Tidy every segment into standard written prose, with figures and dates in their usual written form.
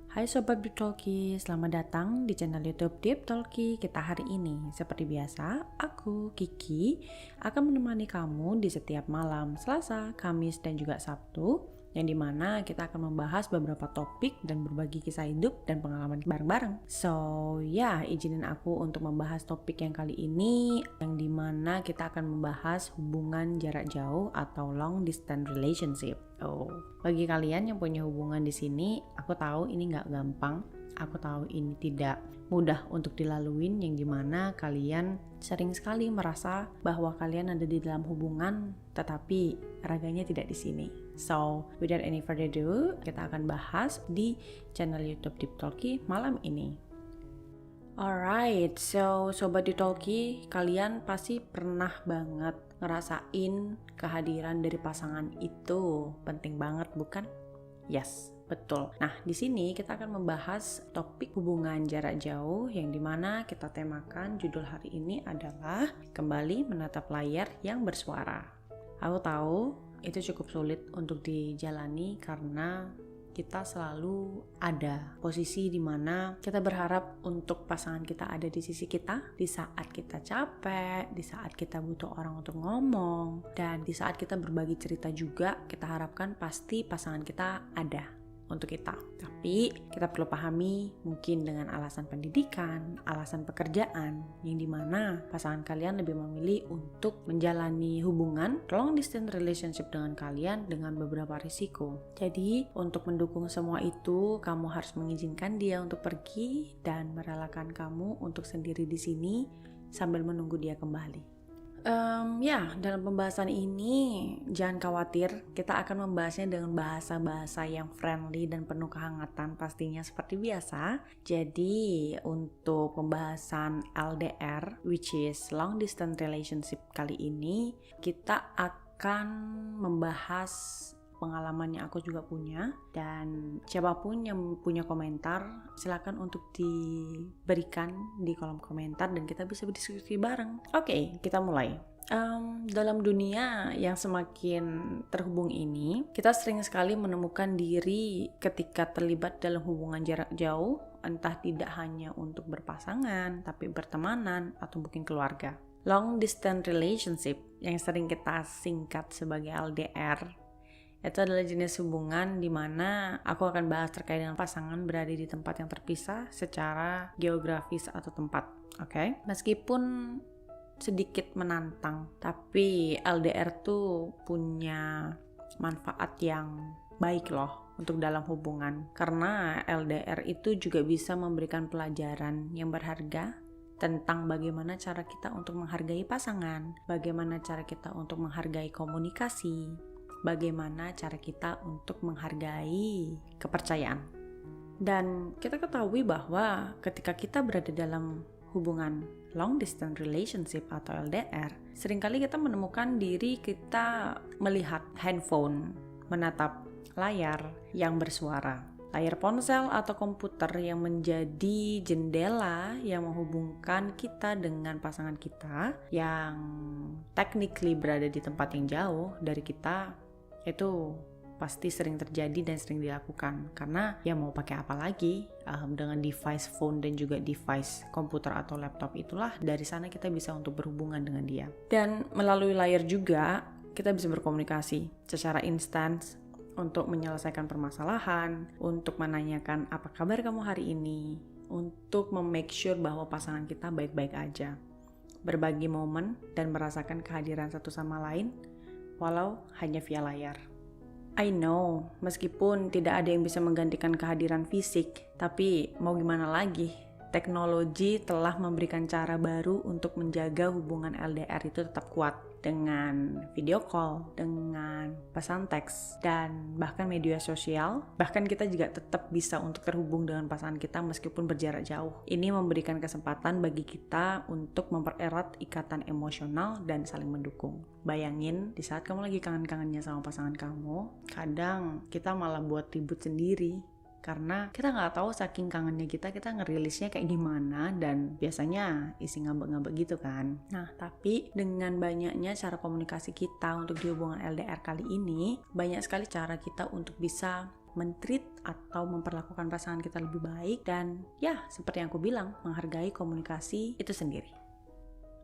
Hai Sobat Deep Talkie, selamat datang di channel YouTube Deep Talkie kita hari ini. Seperti biasa, aku, Kiki, akan menemani kamu di setiap malam Selasa, Kamis, dan juga Sabtu, yang dimana kita akan membahas beberapa topik dan berbagi kisah hidup dan pengalaman bareng-bareng. So, izinin aku untuk membahas topik yang kali ini, yang dimana kita akan membahas hubungan jarak jauh atau long distance relationship. Bagi kalian yang punya hubungan di sini, aku tahu ini nggak gampang. Aku tahu ini tidak mudah untuk dilaluin, yang dimana kalian sering sekali merasa bahwa kalian ada di dalam hubungan, tetapi raganya tidak di sini. So, without any further ado, kita akan bahas di channel YouTube Deep Talkie malam ini. Alright, so Sobat Deep Talkie, kalian pasti pernah banget ngerasain kehadiran dari pasangan itu penting banget, bukan? Yes, betul. Nah, di sini kita akan membahas topik hubungan jarak jauh, yang dimana kita temakan judul hari ini adalah kembali menatap layar yang bersuara. Aku tahu itu cukup sulit untuk dijalani karena kita selalu ada posisi di mana kita berharap untuk pasangan kita ada di sisi kita di saat kita capek, di saat kita butuh orang untuk ngomong, dan di saat kita berbagi cerita juga kita harapkan pasti pasangan kita ada untuk kita. Tapi kita perlu pahami, mungkin dengan alasan pendidikan, alasan pekerjaan, yang dimana pasangan kalian lebih memilih untuk menjalani hubungan long distance relationship dengan kalian dengan beberapa risiko. Jadi untuk mendukung semua itu, kamu harus mengizinkan dia untuk pergi dan merelakan kamu untuk sendiri di sini sambil menunggu dia kembali. Dalam pembahasan ini jangan khawatir, kita akan membahasnya dengan bahasa-bahasa yang friendly dan penuh kehangatan pastinya seperti biasa. Jadi untuk pembahasan LDR, which is long distance relationship, kali ini kita akan membahas pengalaman yang aku juga punya, dan siapapun yang punya komentar silakan untuk diberikan di kolom komentar dan kita bisa berdiskusi bareng. Oke, kita mulai. Dalam dunia yang semakin terhubung ini, kita sering sekali menemukan diri ketika terlibat dalam hubungan jarak jauh, entah tidak hanya untuk berpasangan, tapi bertemanan atau mungkin keluarga. Long distance relationship yang sering kita singkat sebagai LDR itu adalah jenis hubungan di mana aku akan bahas terkait dengan pasangan berada di tempat yang terpisah secara geografis atau tempat. Oke? Meskipun sedikit menantang, tapi LDR tuh punya manfaat yang baik loh untuk dalam hubungan. Karena LDR itu juga bisa memberikan pelajaran yang berharga tentang bagaimana cara kita untuk menghargai pasangan, bagaimana cara kita untuk menghargai komunikasi, bagaimana cara kita untuk menghargai kepercayaan. Dan kita ketahui bahwa ketika kita berada dalam hubungan long distance relationship atau LDR, seringkali kita menemukan diri kita melihat handphone, menatap layar yang bersuara, layar ponsel atau komputer yang menjadi jendela yang menghubungkan kita dengan pasangan kita yang technically berada di tempat yang jauh dari kita. Itu pasti sering terjadi dan sering dilakukan karena mau pakai apa lagi, dengan device phone dan juga device komputer atau laptop itulah, dari sana kita bisa untuk berhubungan dengan dia. Dan melalui layar juga kita bisa berkomunikasi secara instan untuk menyelesaikan permasalahan, untuk menanyakan apa kabar kamu hari ini, untuk memake sure bahwa pasangan kita baik-baik aja, berbagi momen dan merasakan kehadiran satu sama lain walau hanya via layar. I know, meskipun tidak ada yang bisa menggantikan kehadiran fisik, tapi mau gimana lagi, teknologi telah memberikan cara baru untuk menjaga hubungan LDR itu tetap kuat, dengan video call, dengan pesan teks, dan bahkan media sosial. Bahkan kita juga tetap bisa untuk terhubung dengan pasangan kita meskipun berjarak jauh. Ini memberikan kesempatan bagi kita untuk mempererat ikatan emosional dan saling mendukung. Bayangin, di saat kamu lagi kangen-kangennya sama pasangan kamu, kadang kita malah buat ribut sendiri karena kita nggak tahu saking kangennya kita ngerilisnya kayak gimana, dan biasanya isi ngambek-ngambek gitu kan. Nah, tapi dengan banyaknya cara komunikasi kita untuk di hubungan LDR kali ini, banyak sekali cara kita untuk bisa men-treat atau memperlakukan pasangan kita lebih baik, dan ya seperti yang aku bilang, menghargai komunikasi itu sendiri.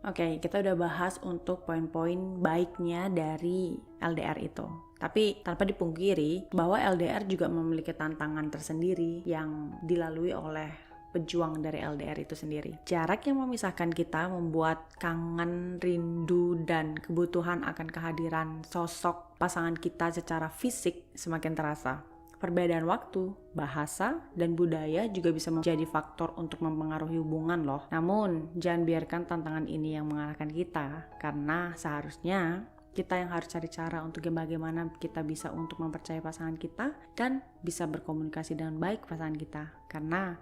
Oke, kita udah bahas untuk poin-poin baiknya dari LDR itu. Tapi tanpa dipungkiri bahwa LDR juga memiliki tantangan tersendiri yang dilalui oleh pejuang dari LDR itu sendiri. Jarak yang memisahkan kita membuat kangen, rindu, dan kebutuhan akan kehadiran sosok pasangan kita secara fisik semakin terasa. Perbedaan waktu, bahasa, dan budaya juga bisa menjadi faktor untuk mempengaruhi hubungan loh. Namun, jangan biarkan tantangan ini yang mengalahkan kita, karena seharusnya kita yang harus cari cara untuk bagaimana kita bisa untuk mempercayai pasangan kita dan bisa berkomunikasi dengan baik pasangan kita. Karena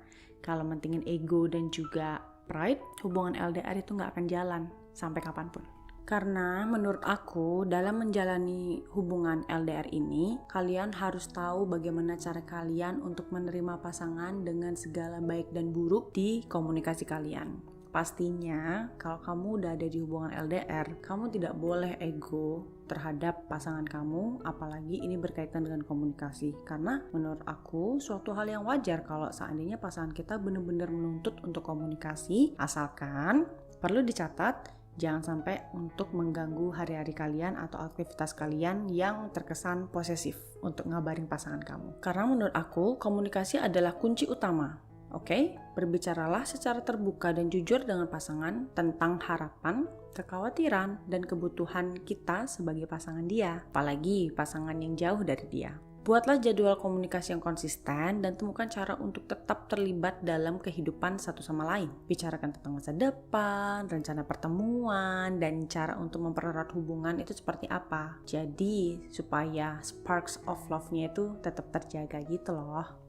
kalau mentingin ego dan juga pride, hubungan LDR itu nggak akan jalan sampai kapanpun. Karena menurut aku dalam menjalani hubungan LDR ini, kalian harus tahu bagaimana cara kalian untuk menerima pasangan dengan segala baik dan buruk di komunikasi kalian. Pastinya kalau kamu udah ada di hubungan LDR, kamu tidak boleh ego terhadap pasangan kamu, apalagi ini berkaitan dengan komunikasi. Karena menurut aku suatu hal yang wajar kalau seandainya pasangan kita benar-benar menuntut untuk komunikasi, asalkan perlu dicatat jangan sampai untuk mengganggu hari-hari kalian atau aktivitas kalian yang terkesan posesif untuk ngabarin pasangan kamu. Karena menurut aku, komunikasi adalah kunci utama. Oke? Berbicaralah secara terbuka dan jujur dengan pasangan tentang harapan, kekhawatiran, dan kebutuhan kita sebagai pasangan dia. Apalagi pasangan yang jauh dari dia. Buatlah jadwal komunikasi yang konsisten dan temukan cara untuk tetap terlibat dalam kehidupan satu sama lain. Bicarakan tentang masa depan, rencana pertemuan, dan cara untuk mempererat hubungan itu seperti apa. Jadi supaya sparks of love-nya itu tetap terjaga gitu loh.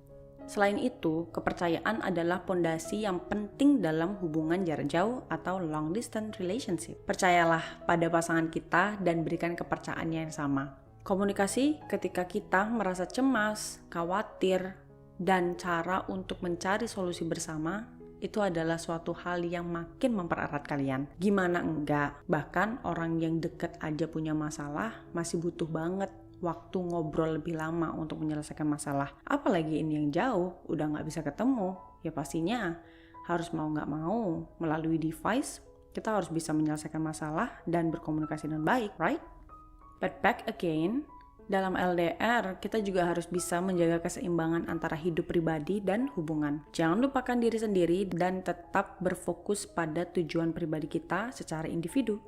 Selain itu, kepercayaan adalah pondasi yang penting dalam hubungan jarak jauh atau long distance relationship. Percayalah pada pasangan kita dan berikan kepercayaannya yang sama. Komunikasi ketika kita merasa cemas, khawatir, dan cara untuk mencari solusi bersama itu adalah suatu hal yang makin mempererat kalian. Gimana enggak? Bahkan orang yang deket aja punya masalah masih butuh banget waktu ngobrol lebih lama untuk menyelesaikan masalah. Apalagi ini yang jauh, udah gak bisa ketemu. Ya pastinya harus mau gak mau melalui device, kita harus bisa menyelesaikan masalah dan berkomunikasi dengan baik, right? But back again, dalam LDR kita juga harus bisa menjaga keseimbangan antara hidup pribadi dan hubungan. Jangan lupakan diri sendiri dan tetap berfokus pada tujuan pribadi kita secara individu.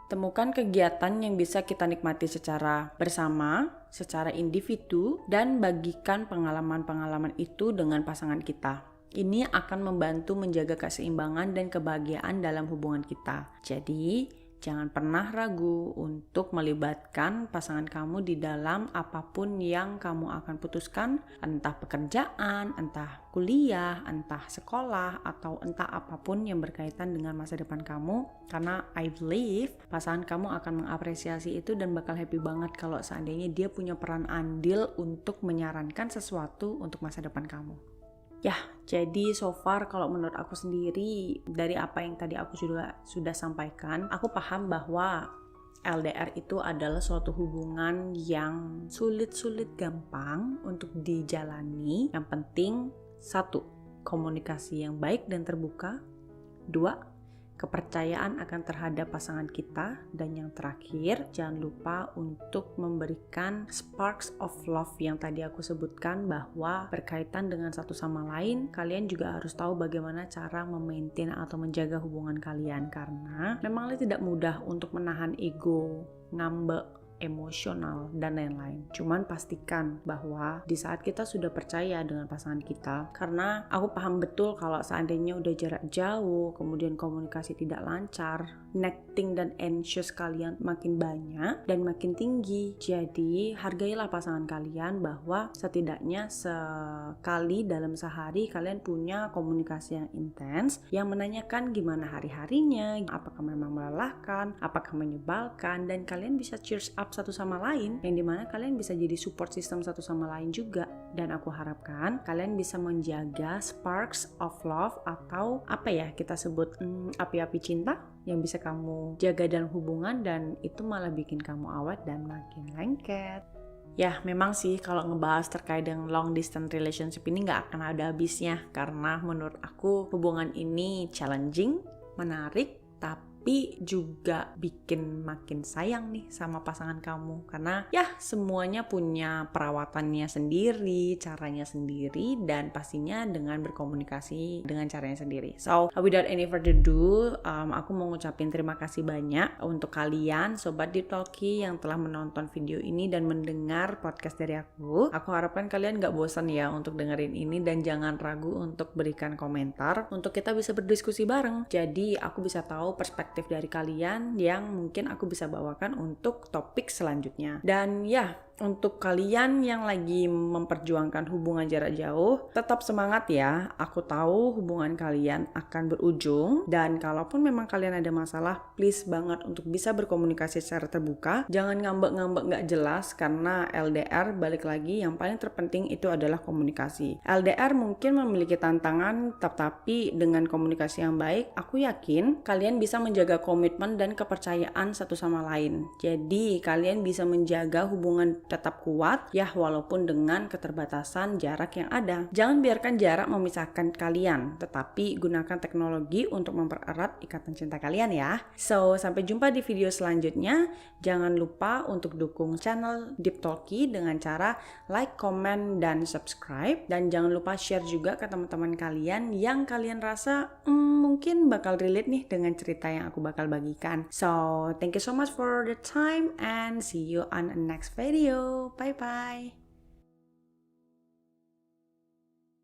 Temukan kegiatan yang bisa kita nikmati secara bersama, secara individu, dan bagikan pengalaman-pengalaman itu dengan pasangan kita. Ini akan membantu menjaga keseimbangan dan kebahagiaan dalam hubungan kita. Jadi, jangan pernah ragu untuk melibatkan pasangan kamu di dalam apapun yang kamu akan putuskan, entah pekerjaan, entah kuliah, entah sekolah, atau entah apapun yang berkaitan dengan masa depan kamu. Karena I believe pasangan kamu akan mengapresiasi itu dan bakal happy banget kalau seandainya dia punya peran andil untuk menyarankan sesuatu untuk masa depan kamu. Ya, jadi so far kalau menurut aku sendiri dari apa yang tadi aku sudah sampaikan, aku paham bahwa LDR itu adalah suatu hubungan yang sulit-sulit gampang untuk dijalani. Yang penting, 1, komunikasi yang baik dan terbuka. 2, kepercayaan akan terhadap pasangan kita. Dan yang terakhir, jangan lupa untuk memberikan sparks of love yang tadi aku sebutkan, bahwa berkaitan dengan satu sama lain, kalian juga harus tahu bagaimana cara memaintain atau menjaga hubungan kalian. Karena memangnya tidak mudah untuk menahan ego, ngambek, emosional, dan lain-lain. Cuman pastikan bahwa di saat kita sudah percaya dengan pasangan kita, karena aku paham betul kalau seandainya udah jarak jauh, kemudian komunikasi tidak lancar, necting dan anxious kalian makin banyak dan makin tinggi. Jadi hargailah pasangan kalian bahwa setidaknya sekali dalam sehari kalian punya komunikasi yang intens, yang menanyakan gimana hari-harinya, apakah memang melelahkan, apakah menyebalkan, dan kalian bisa cheers up satu sama lain, yang dimana kalian bisa jadi support system satu sama lain juga. Dan aku harapkan kalian bisa menjaga sparks of love, atau apa ya kita sebut api-api cinta yang bisa kamu jaga dalam hubungan, dan itu malah bikin kamu awet dan makin lengket. Ya, memang sih kalau ngebahas terkait dengan long distance relationship ini nggak akan ada habisnya. Karena menurut aku hubungan ini challenging, menarik, tapi juga bikin makin sayang nih sama pasangan kamu. Karena ya semuanya punya perawatannya sendiri, caranya sendiri, dan pastinya dengan berkomunikasi dengan caranya sendiri. So, without any further ado, aku mau ngucapin terima kasih banyak untuk kalian Sobat Deep Talkie yang telah menonton video ini dan mendengar podcast dari aku. Aku harapkan kalian gak bosan ya untuk dengerin ini dan jangan ragu untuk berikan komentar untuk kita bisa berdiskusi bareng. Jadi aku bisa tahu perspektif dari kalian yang mungkin aku bisa bawakan untuk topik selanjutnya. Dan ya, untuk kalian yang lagi memperjuangkan hubungan jarak jauh, tetap semangat ya. Aku tahu hubungan kalian akan berujung, dan kalaupun memang kalian ada masalah, please banget untuk bisa berkomunikasi secara terbuka. Jangan ngambek-ngambek gak jelas, karena LDR balik lagi yang paling terpenting itu adalah komunikasi. LDR mungkin memiliki tantangan, tetapi dengan komunikasi yang baik, aku yakin kalian bisa menjaga komitmen dan kepercayaan satu sama lain. Jadi kalian bisa menjaga hubungan tetap kuat ya walaupun dengan keterbatasan jarak yang ada. Jangan biarkan jarak memisahkan kalian, tetapi gunakan teknologi untuk mempererat ikatan cinta kalian ya. So, sampai jumpa di video selanjutnya. Jangan lupa untuk dukung channel Deep Talkie dengan cara like, comment, dan subscribe. Dan jangan lupa share juga ke teman-teman kalian yang kalian rasa mungkin bakal relate nih dengan cerita yang aku bakal bagikan. So, thank you so much for the time and see you on the next video. Bye bye.